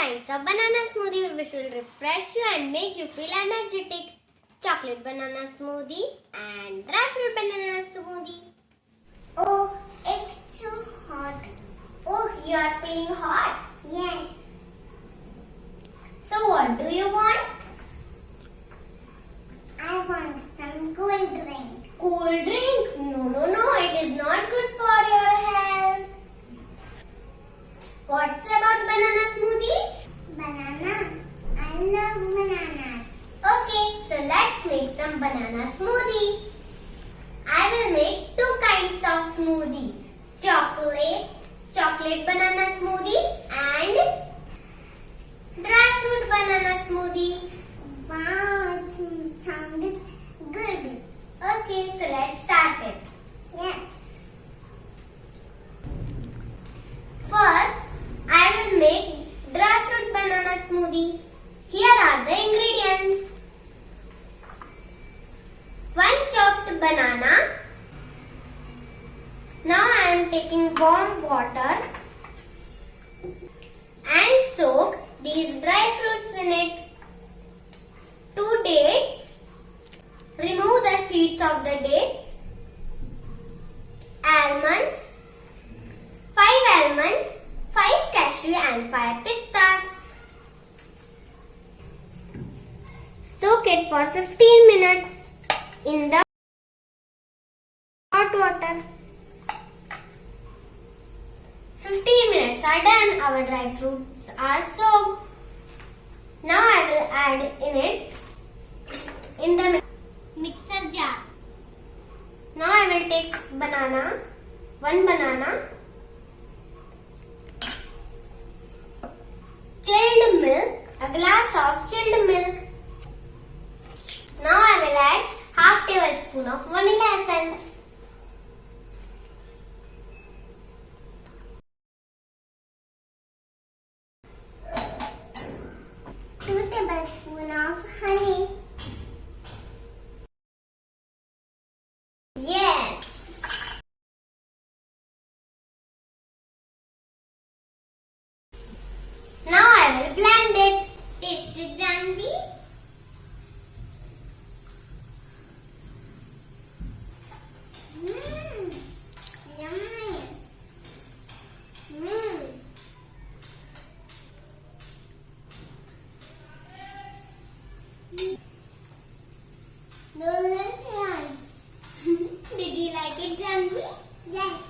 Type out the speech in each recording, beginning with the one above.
kinds of banana smoothie which will refresh you and make you feel energetic. Chocolate banana smoothie and dry fruit banana smoothie. Oh, it's too hot. Oh, you are feeling hot? Yes. So what do you want? I want some cool drink. Cool drink? No, it is not good for your health. What's about banana smoothie? Banana. I love bananas. Okay, so let's make some banana smoothie. I will make two kinds of smoothie. Chocolate banana smoothie and dry fruit banana smoothie. Wow, it sounds good. Okay, so let's start it. Yes. First, I will make dry fruit banana smoothie. Here are the ingredients. 1 chopped banana. Now I am taking warm water and soak these dry fruits in it. 2 dates. Remove the seeds of the dates. Almonds. 5 almonds, 5 cashew and 5 pistas. Soak it for 15 minutes in the hot water. 15 minutes are done. Our dry fruits are soaked. Now I will add in it in the mixer jar. Now I will take one banana, chilled milk, a glass of chilled milk. Now I will add half tablespoon of vanilla essence. Two tablespoons of honey. Yes. Now I will blend it. Taste it, Janvi. Yummy. Did you like it, Janvi? Yes.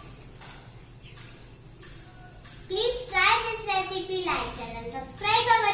Please try this recipe, like, share and subscribe our